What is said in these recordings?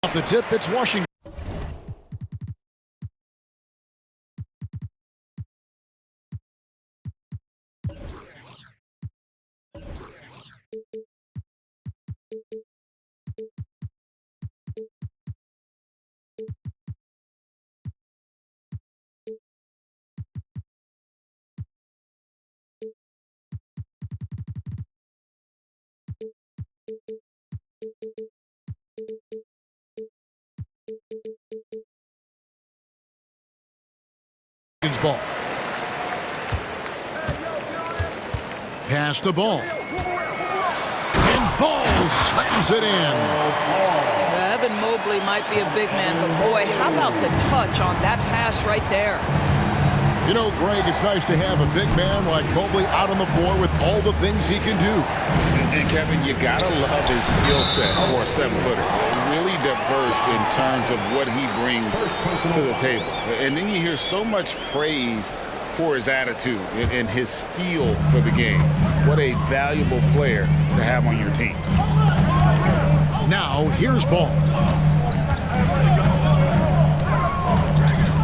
Off the tip, it's Washington. Ball. Pass the ball. And ball slams it in. Evan Mobley might be a big man, but boy, how about the touch on that pass right there? You know, Greg, it's nice to have a big man like Mobley out on the floor with all the things he can do. And Kevin, you gotta love his skill set for a 7-footer. Really diverse in terms of what he brings to the table. And then you hear so much praise for his attitude and his feel for the game. What a valuable player to have on your team. Now, here's Ball.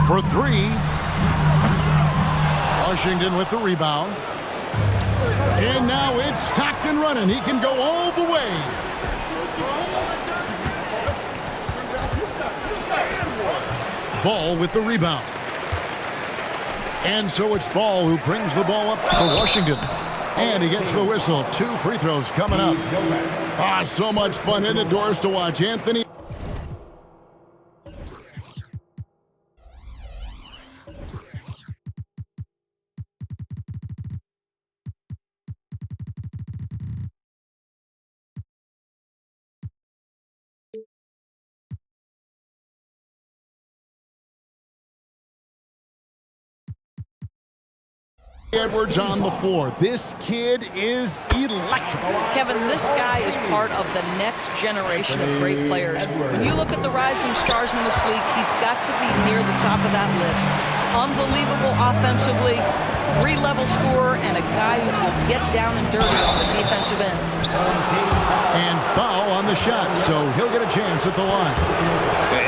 For three. Washington with the rebound. And now it's Stockton running. He can go all the way. Ball with the rebound. And so it's Ball who brings the ball up for Washington. And he gets the whistle. 2 free throws coming up. So much fun in the doors to watch. Anthony. Edwards on the floor. This kid is electric. Kevin, this guy is part of the next generation of great players. When you look at the rising stars in this league, he's got to be near the top of that list. Unbelievable offensively, 3-level scorer, and a guy who will get down and dirty on the defensive end. And foul on the shot, so he'll get a chance at the line.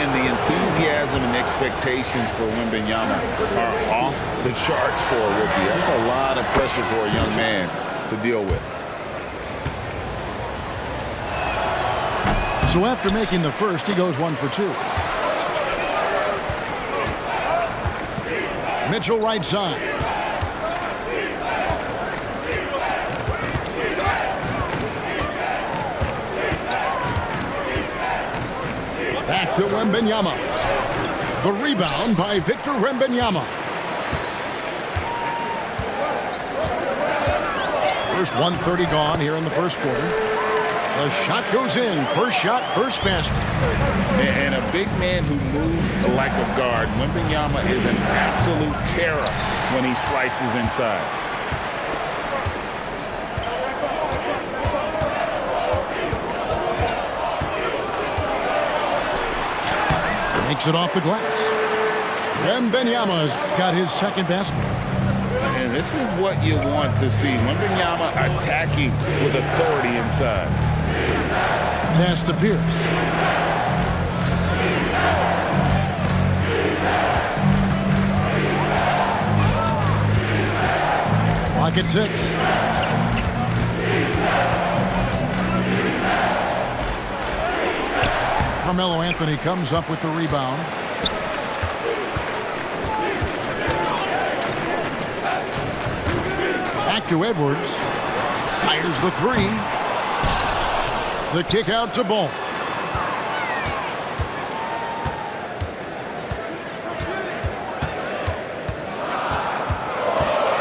And the enthusiasm and expectations for Wembanyama are off the charts for a rookie. That's a lot of pressure for a young man to deal with. So after making the first, he goes 1 for 2. Mitchell right side. Back to Wembanyama. The rebound by Victor Wembanyama. First 1:30 gone here in the first quarter. The shot goes in. First shot, first basket. And a big man who moves like a guard. Wembanyama is an absolute terror when he slices inside. Makes it off the glass. Wembanyama's got his second basket. And this is what you want to see. Wembanyama attacking with authority inside. Pass to Pierce. Clock at 6. Carmelo Anthony comes up with the rebound. Back to Edwards. Fires the 3. The kick out to Ball.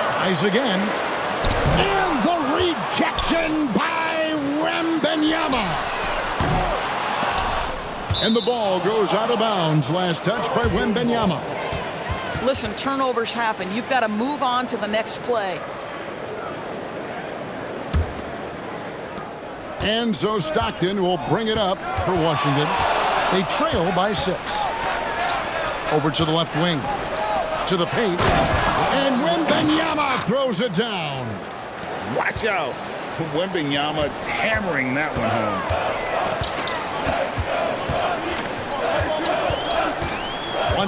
Tries again. And the rejection by Wembanyama. And the ball goes out of bounds. Last touch by Wembanyama. Listen, turnovers happen. You've got to move on to the next play. And so Stockton will bring it up for Washington. They trail by 6. Over to the left wing. To the paint. And Wembanyama throws it down. Watch out. Wembanyama hammering that one home.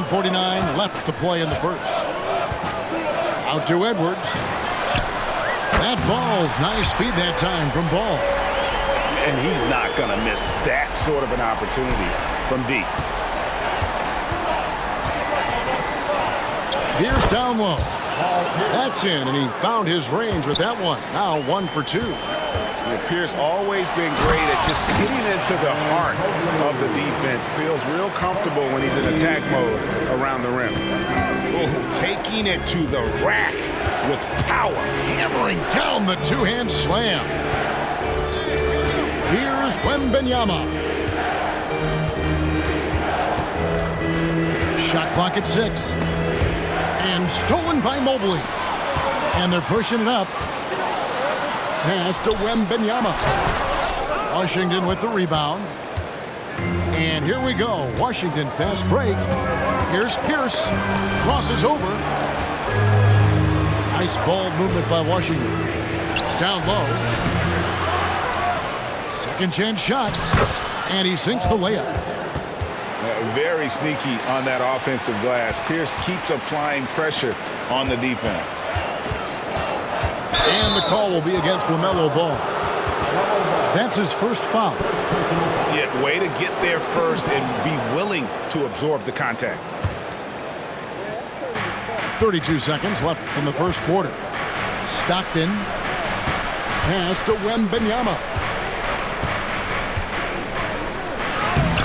1:49 left to play in the first. Out to Edwards. That falls. Nice feed that time from Ball. And he's not going to miss that sort of an opportunity from deep. Pierce down low. That's in, and he found his range with that one. Now 1 for 2. Pierce always been great at just getting into the heart of the defense. Feels real comfortable when he's in attack mode around the rim. Oh, taking it to the rack with power. Hammering down the two-hand slam. Here's Wembanyama. Shot clock at 6. And stolen by Mobley. And they're pushing it up. Pass to Wembanyama. Washington with the rebound. And here we go. Washington fast break. Here's Pierce. Crosses over. Nice ball movement by Washington. Down low. Second chance shot. And he sinks the layup. Very sneaky on that offensive glass. Pierce keeps applying pressure on the defense. And the call will be against LaMelo Ball. That's his first foul. Yeah, way to get there first and be willing to absorb the contact. 32 seconds left in the first quarter. Stockton. Pass to Wembanyama.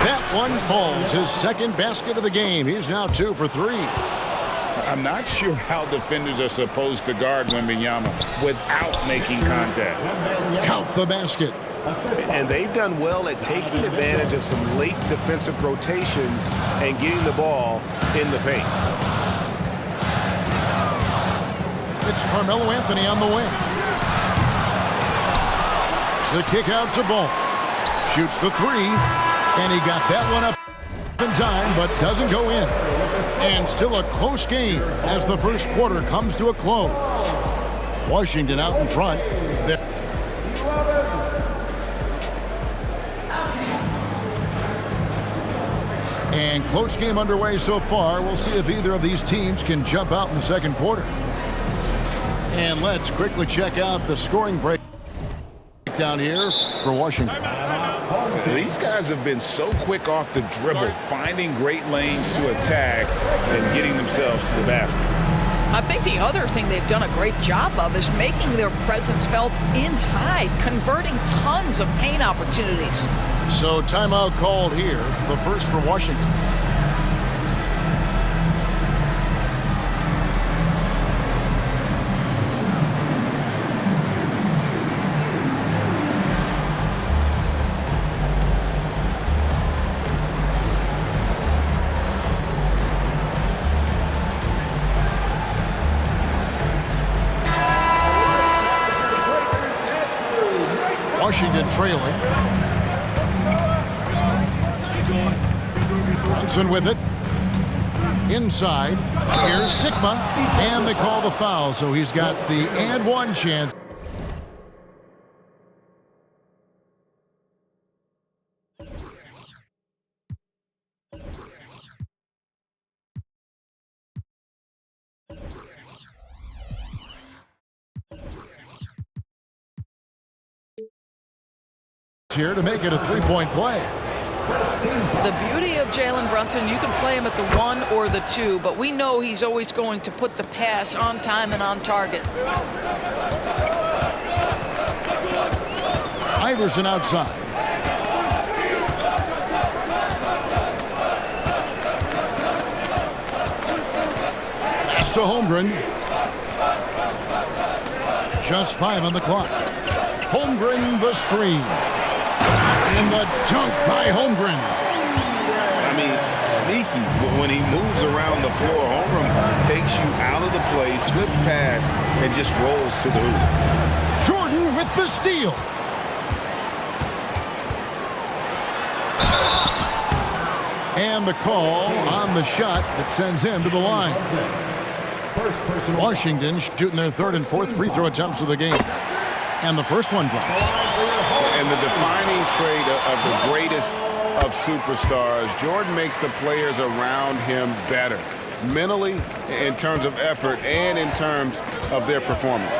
That one falls. His second basket of the game. He's now 2 for 3. I'm not sure how defenders are supposed to guard Wembanyama without making contact. Count the basket. And they've done well at taking advantage of some late defensive rotations and getting the ball in the paint. It's Carmelo Anthony on the wing. The kick out to Ball. Shoots the 3. And he got that one up in time, but doesn't go in. And still a close game as the first quarter comes to a close. Washington out in front. And close game underway so far. We'll see if either of these teams can jump out in the second quarter. And let's quickly check out the scoring breakdown here for Washington. These guys have been so quick off the dribble, finding great lanes to attack and getting themselves to the basket. I think the other thing they've done a great job of is making their presence felt inside, converting tons of paint opportunities. So timeout called here, the first for Washington. Washington trailing. Brunson with it. Inside. Here's Sigma. And they call the foul, so he's got the and one chance. Here to make it a three-point play. The beauty of Jalen Brunson, you can play him at the 1 or the 2, but we know he's always going to put the pass on time and on target. Iverson outside. Pass to Holmgren. Just 5 on the clock. Holmgren the screen. And the dunk by Holmgren. I mean, sneaky, but when he moves around the floor, Holmgren takes you out of the play, slips past, and just rolls to the hoop. Jordan with the steal. And the call on the shot that sends him to the line. Washington shooting their third and fourth free throw attempts of the game. And the first one drops. And the defining trait of the greatest of superstars, Jordan makes the players around him better, mentally, in terms of effort, and in terms of their performance.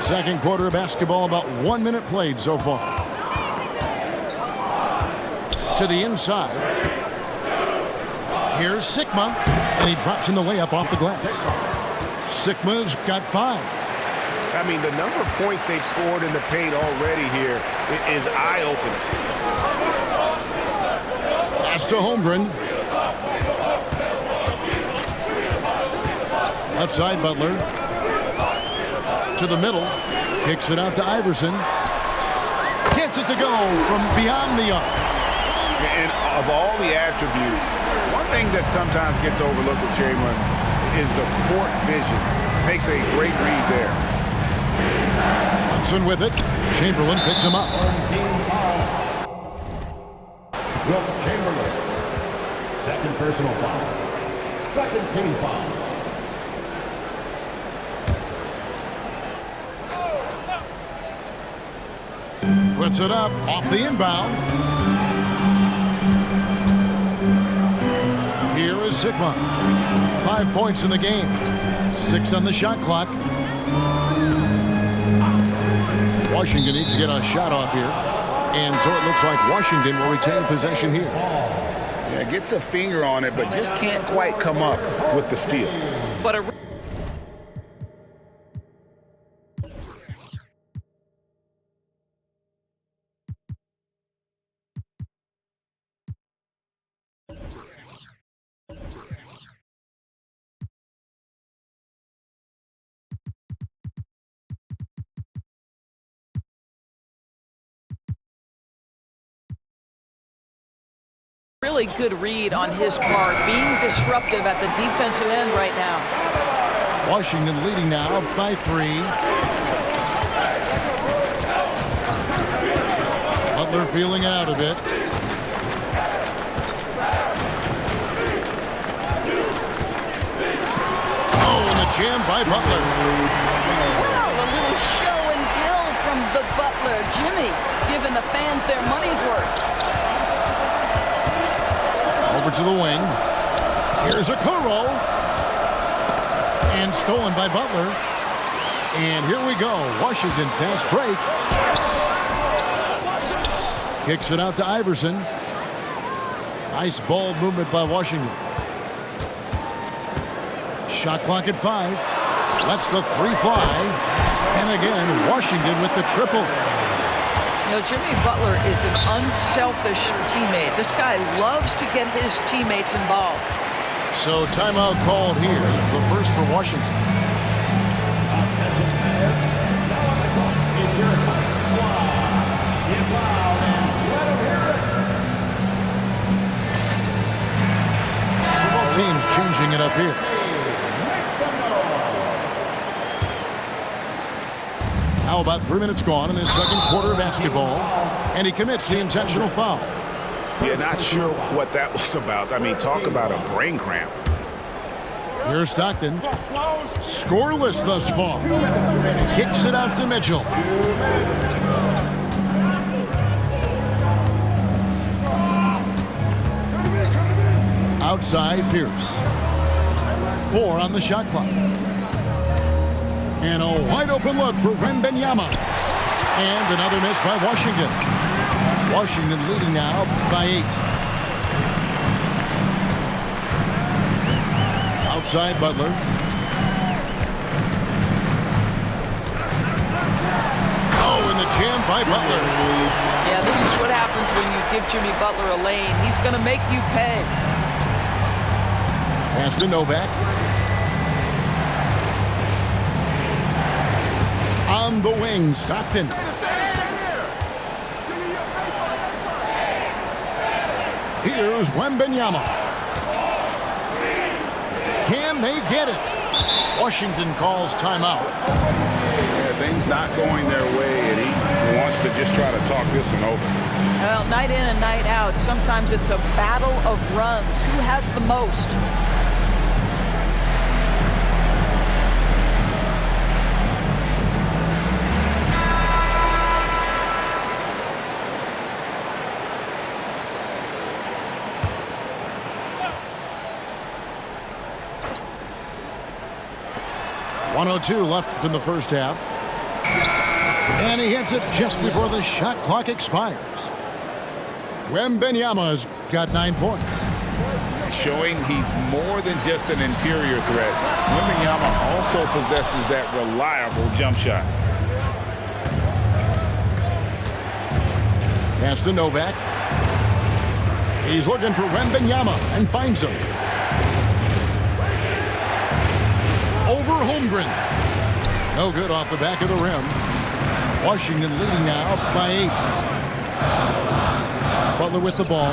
Second quarter of basketball, about 1 minute played so far. To the inside. Here's Sikma, and he drops in the layup off the glass. Sikma's got 5. I mean, the number of points they've scored in the paint already here is eye-opening. Pass to Holmgren. Left side, Butler. To the middle. Kicks it out to Iverson. Gets it to go from beyond the arc. And of all the attributes, one thing that sometimes gets overlooked with Chamberlain is the court vision. Makes a great read there. Thompson with it. Chamberlain picks him up. Wilt Chamberlain. Second personal foul. Second team foul. Puts it up off the inbound. Here is Sikma. 5 points in the game. 6 on the shot clock. Washington needs to get a shot off here. And so it looks like Washington will retain possession here. Yeah, gets a finger on it, but just can't quite come up with the steal. But really good read on his part, being disruptive at the defensive end right now. Washington leading now by 3. Butler feeling it out a bit. Oh, and the jam by Butler. Wow, a little show and tell from the Butler. Jimmy giving the fans their money's worth. Over to the wing. Here's a Okoro. And stolen by Butler. And here we go. Washington fast break. Kicks it out to Iverson. Nice ball movement by Washington. Shot clock at 5. Lets the 3 fly. And again, Washington with the triple. You know, Jimmy Butler is an unselfish teammate. This guy loves to get his teammates involved. So timeout called here. The first for Washington. It's your squad. Get loud and let them hear it. So both teams changing it up here. Now about 3 minutes gone in this second quarter of basketball, and he commits the intentional foul. Yeah, not sure what that was about. I mean, talk about a brain cramp. Here's Stockton. Scoreless thus far. Kicks it out to Mitchell. Outside Pierce. 4 on the shot clock. And a wide open look for Wembanyama. And another miss by Washington. Washington leading now by 8. Outside Butler. Oh, and the jam by Butler. Yeah, this is what happens when you give Jimmy Butler a lane. He's going to make you pay. Pass to Novak. On the wing, Stockton. Here's Wembanyama. Can they get it? Washington calls timeout. Yeah, things not going their way, and he wants to just try to talk this one over. Well, night in and night out, sometimes it's a battle of runs. Who has the most? 1:02 left in the first half. And he hits it just before the shot clock expires. Wembanyama's got 9 points. Showing he's more than just an interior threat. Wembanyama also possesses that reliable jump shot. Pass to Novak. He's looking for Wembanyama and finds him. Over Holmgren. No good off the back of the rim. Washington leading now by 8. Butler with the ball.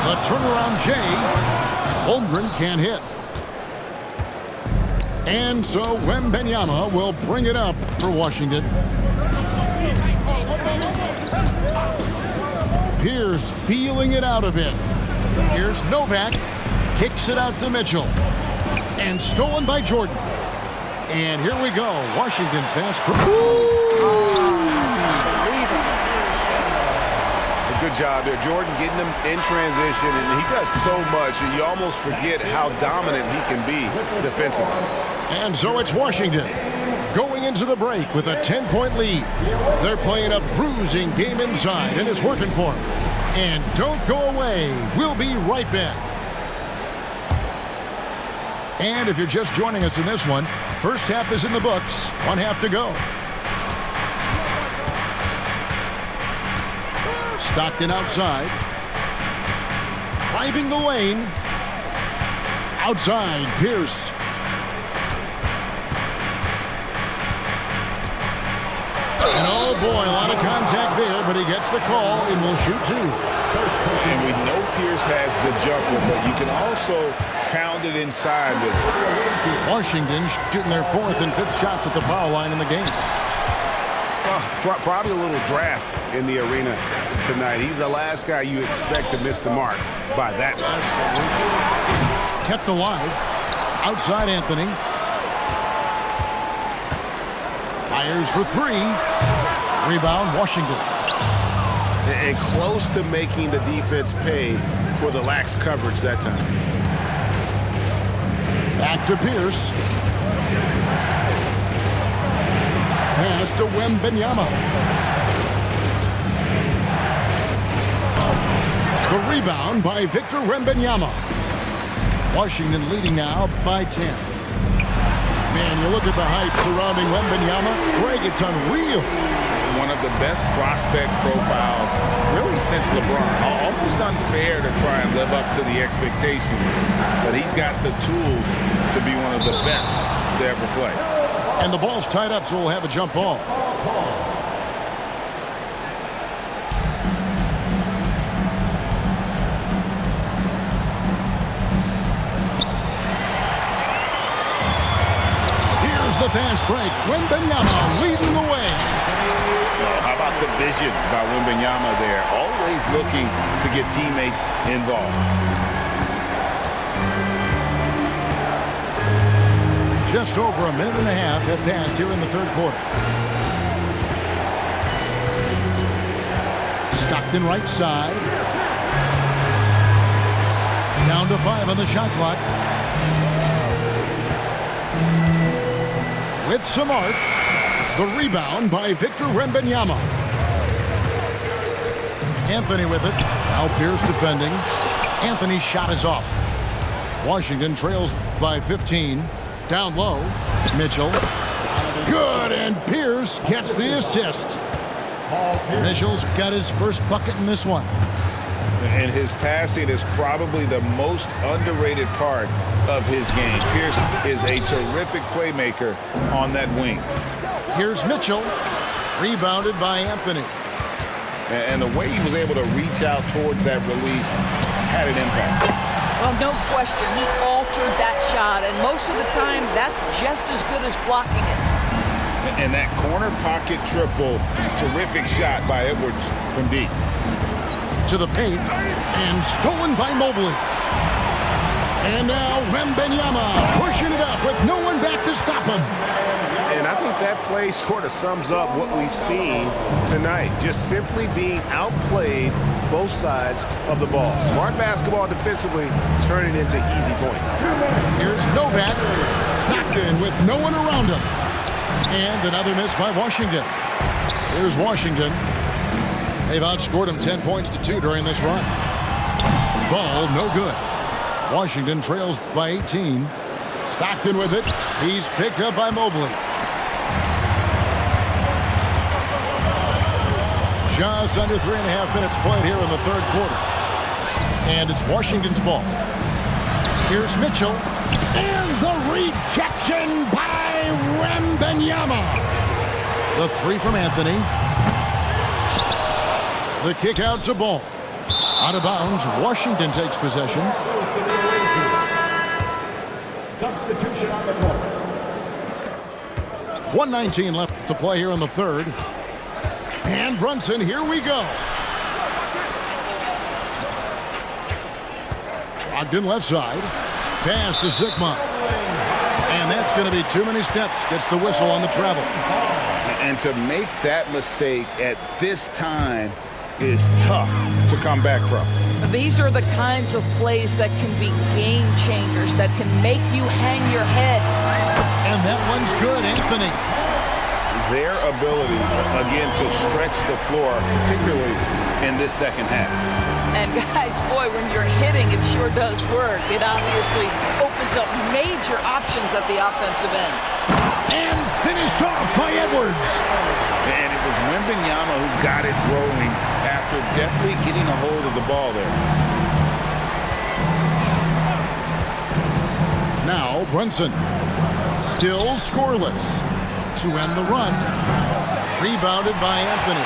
The turnaround J. Holmgren can't hit. And so Wembanyama will bring it up for Washington. Pierce feeling it out a bit. Here's Novak. Kicks it out to Mitchell. And stolen by Jordan. And here we go. Washington fast. Good job there. Jordan getting him in transition, and he does so much, and you almost forget how dominant he can be defensively. And so it's Washington going into the break with a 10-point lead. They're playing a bruising game inside, and it's working for them. And don't go away. We'll be right back. And if you're just joining us in this one, first half is in the books. 1 half to go. Stockton outside. Driving the lane. Outside, Pierce. And oh boy, a lot of contact there, but he gets the call and will shoot 2. And we know Pierce has the jumper, but you can also pound it inside with it. Washington shooting their 4th and 5th shots at the foul line in the game. Probably a little draft in the arena tonight. He's the last guy you expect to miss the mark by that much. Kept alive. Outside Anthony. Fires for 3. Rebound Washington. And close to making the defense pay for the lax coverage that time. Back to Pierce. Pass to Wembanyama. The rebound by Victor Wembanyama. Washington leading now by 10. Man, you look at the hype surrounding Wembanyama. Greg, it's unreal. One of the best prospect profiles really since LeBron. Almost unfair to try and live up to the expectations, but he's got the tools to be one of the best to ever play. And the ball's tied up, so we'll have a jump ball. Here's the fast break. Wembanyama leading the way. Well, how about the vision by Wembanyama there? Always looking to get teammates involved. Just over a minute and a half have passed here in the third quarter. Stockton right side. Down to 5 on the shot clock. With some art. The rebound by Victor Wembanyama. Anthony with it. Now Pierce defending. Anthony's shot is off. Washington trails by 15. Down low. Mitchell. Good, and Pierce gets the assist. Mitchell's got his first bucket in this one. And his passing is probably the most underrated part of his game. Pierce is a terrific playmaker on that wing. Here's Mitchell. Rebounded by Anthony. And the way he was able to reach out towards that release had an impact. Well, no question, he altered that shot, and most of the time, that's just as good as blocking it. And that corner pocket triple, terrific shot by Edwards from deep. To the paint, and stolen by Mobley. And now Wembanyama pushing it up with no one back to stop him. And I think that play sort of sums up what we've seen tonight. Just simply being outplayed both sides of the ball. Smart basketball defensively, turning into easy points. Here's Novak. Stockton with no one around him. And another miss by Washington. Here's Washington. They've outscored him 10 points to 2 during this run. Ball no good. Washington trails by 18. Stockton with it. He's picked up by Mobley. Just under 3.5 minutes played here in the third quarter. And it's Washington's ball. Here's Mitchell. And the rejection by Wembanyama. The three from Anthony. The kick out to Ball. Out of bounds. Washington takes possession. Substitution on the court. 1:19 left to play here in the third. And Brunson, here we go. Ogden left side. Pass to Zikma. And that's going to be too many steps. Gets the whistle on the travel. And to make that mistake at this time is tough to come back from. These are the kinds of plays that can be game changers, that can make you hang your head. And that one's good, Anthony. Their ability, again, to stretch the floor, particularly in this second half. And guys, boy, when you're hitting, it sure does work. It obviously opens up major options at the offensive end. And finished off by Edwards. And it was Wembanyama who got it rolling after definitely getting a hold of the ball there. Now Brunson. Still scoreless. To end the run. Rebounded by Anthony.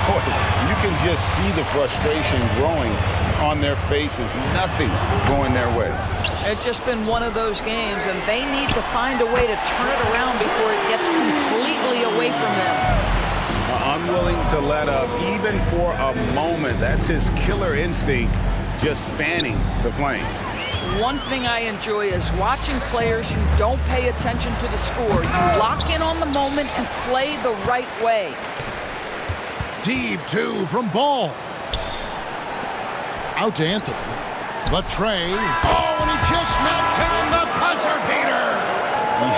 Boy, you can just see the frustration growing on their faces. Nothing going their way. It's just been one of those games, and they need to find a way to turn it around before it gets completely away from them. Unwilling to let up, even for a moment. That's his killer instinct, just fanning the flame. One thing I enjoy is watching players who don't pay attention to the score. You lock in on the moment and play the right way. Deep two from Ball. Out to Anthony. The tray. Oh, and he just knocked down the buzzer beater.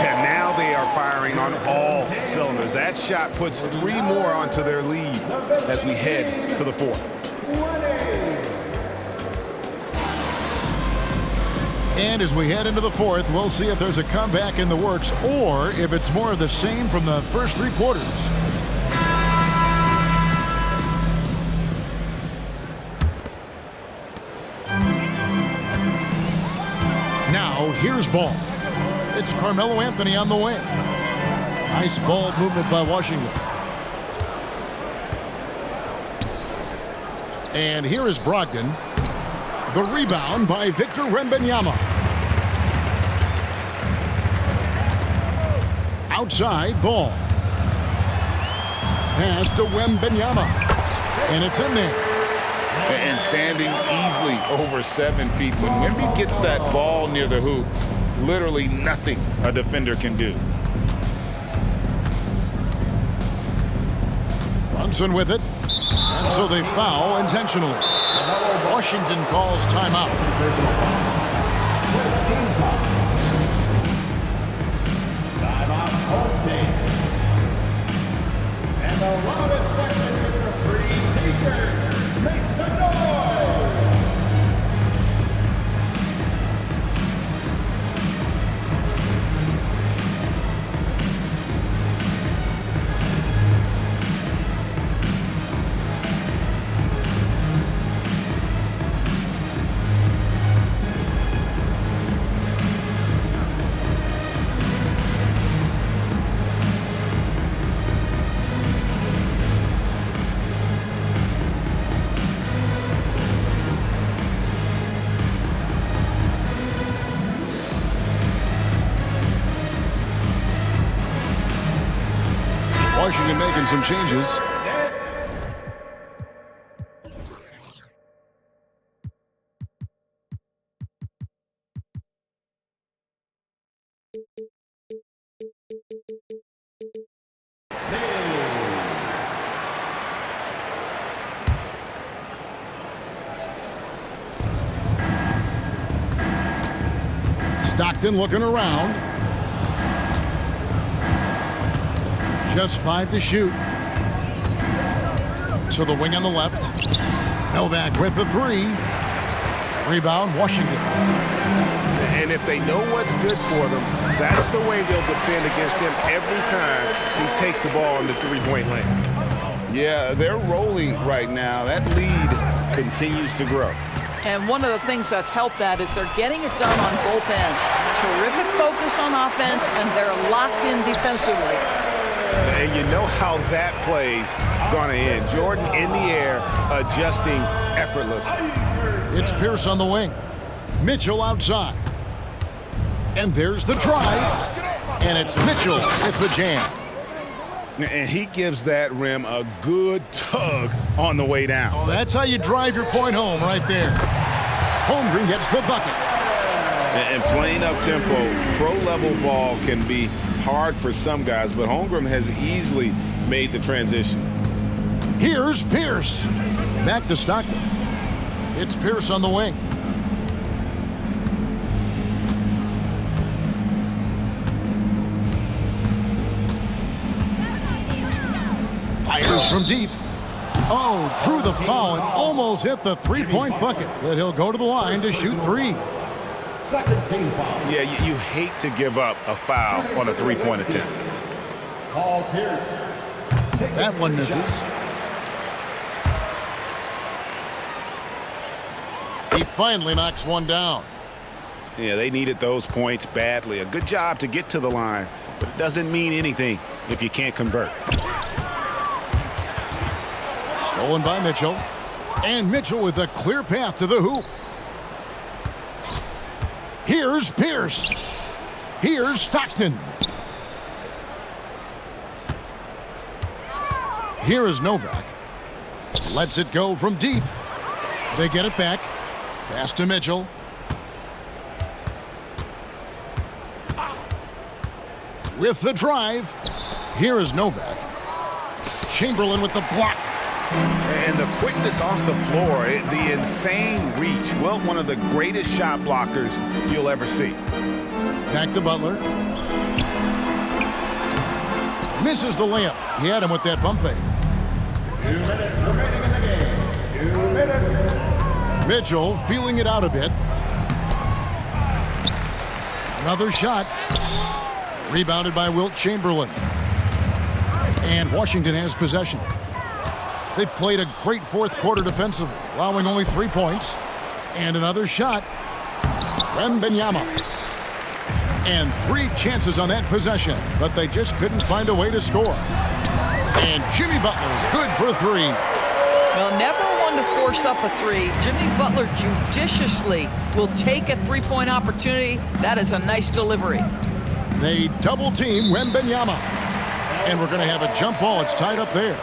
Yeah, now they are firing on all cylinders. That shot puts 3 more onto their lead as we head to the fourth. And as we head into the fourth, we'll see if there's a comeback in the works or if it's more of the same from the first 3 quarters. Now, here's Ball. It's Carmelo Anthony on the wing. Nice ball movement by Washington. And here is Brogdon. The rebound by Victor Wembanyama. Outside, Ball. Pass to Wembanyama. And it's in there. And standing easily over 7 feet. When Wemby gets that ball near the hoop, literally nothing a defender can do. Brunson with it. And so they foul intentionally. Washington calls timeout. Timeout, home team. And the loudest section is the free taker. Make some noise! Washington making some changes. Stockton looking around. Just 5 to shoot. To the wing on the left. Novak with the 3. Rebound, Washington. And if they know what's good for them, that's the way they'll defend against him every time he takes the ball in the three-point lane. Yeah, they're rolling right now. That lead continues to grow. And one of the things that's helped that is they're getting it done on both ends. Terrific focus on offense, and they're locked in defensively. And you know how that play's going to end. Jordan in the air, adjusting effortlessly. It's Pierce on the wing. Mitchell outside. And there's the drive. And it's Mitchell with the jam. And he gives that rim a good tug on the way down. Oh, that's how you drive your point home right there. Holmgren gets the bucket. And playing up-tempo, pro-level ball can be hard for some guys, but Holmgren has easily made the transition. Here's Pierce. Back to Stockton. It's Pierce on the wing. Fires from deep. Oh, drew the foul and almost hit the three-point bucket, but he'll go to the line to shoot 3. Second team foul. Yeah, you hate to give up a foul on a three-point attempt. Paul Pierce. That one misses. He finally knocks one down. Yeah, they needed those points badly. A good job to get to the line, but it doesn't mean anything if you can't convert. Stolen by Mitchell. And Mitchell with a clear path to the hoop. Here's Pierce. Here's Stockton. Here is Novak. Lets it go from deep. They get it back. Pass to Mitchell. With the drive. Here is Novak. Chamberlain with the block. And the quickness off the floor, the insane reach. Well, one of the greatest shot blockers you'll ever see. Back to Butler. Misses the layup. He had him with that pump fake. 2 minutes remaining in the game. 2 minutes. Mitchell feeling it out a bit. Another shot. Rebounded by Wilt Chamberlain. And Washington has possession. They played a great fourth quarter defensively, allowing only 3 points. And another shot. Wembanyama. And 3 chances on that possession, but they just couldn't find a way to score. And Jimmy Butler, good for 3. Well, never one to force up a 3. Jimmy Butler judiciously will take a 3-point opportunity. That is a nice delivery. They double team Wembanyama. And we're going to have a jump ball. It's tied up there.